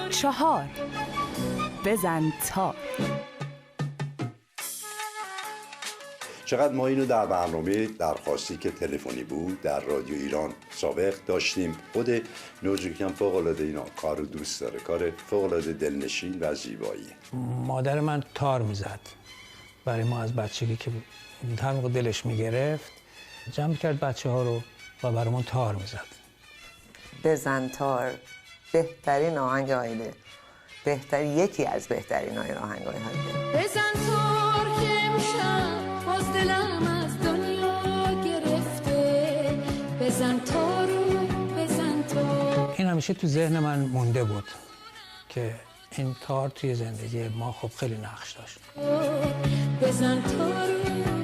4 بزن تار. چقدر ما اینو در برنامه درخواستی که تلفنی بود در رادیو ایران سابق داشتیم. خود نوجوکیان فوق‌العاده اینا کار رو دوست داره، کار فوق‌العاده دلنشین و زیبایی. مادر من تار میزد برای ما از بچگی که هر موقع دلش میگرفت جمع کرد بچه ها رو و برامون تار میزد. بزن تار بهترین آهنگ هایده، یکی از بهترین آهنگ هایده. بزن تار که امشب باز دلم از دنیا گرفته، بزن تارو بزن تار. این همیشه تو ذهن من مونده بود که این تار توی زندگی ما خب خیلی نقش داشت. بزن تارو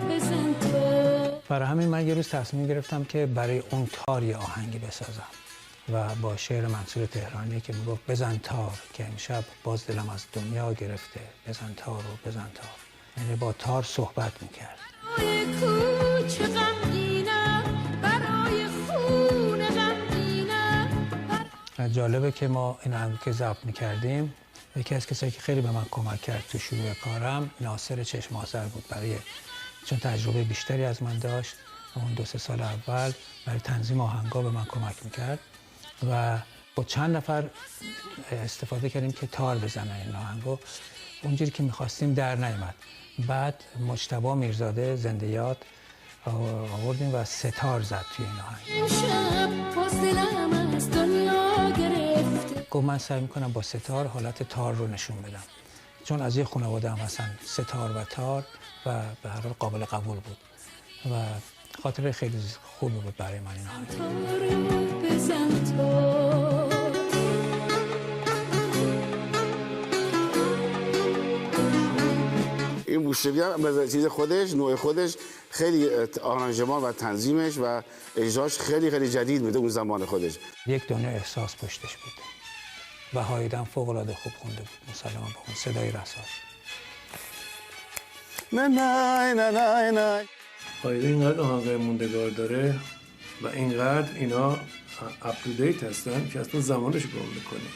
بزن تار. برای همین من یه روز تصمیم گرفتم که برای اون تار یه آهنگی بسازم و با شعر منصور تهرانی که میگفت بزن تار که امشب باز دلم از دنیا گرفته، بزن تار و بزن تار. یعنی با تار صحبت میکرد. برای کوچه غمگینم، برای خون غمگینم. جالبه که ما این آهنگ که ضبط میکردیم یکی از کسایی که خیلی به من کمک کرد تو شروع کارم ناصر چشم آذر بود، چون تجربه بیشتری از من داشت. اون 2-3 سال اول برای تنظیم آهنگا به من کمک میکرد و با چند نفر استفاده کردیم که تار بزنن این آهنگو. اونجوری که میخواستیم در نیامد. بعد مجتبی میرزاده زنده یاد آوردیم و ستار زد توی این آهنگ. امشب باز دلم از دنیا گرفته. گفت من سعی میکنم با ستار حالت تار رو نشون بدم، چون از یه خانواده هم هستن ستار و تار و به هر حال قابل قبول بود و خاطره خیلی خوبی بود برای من این آهنگ. تارو بزن تار. این موسیقی هم به چیز خودش، نوع خودش خیلی آرانژمان و تنظیمش و اجراش خیلی خیلی جدید بوده اون زمان خودش. یک دنیا احساس پشتش بود و هایدن فوق‌العاده خوب خونده بود، مسلما با اون صدای رساش. نه نه نه نه نه. هایده اینقدر آهنگای موندگار داره و اینقدر اینا اپ تو دیت هستن که اصلا زمانش گم میکنه.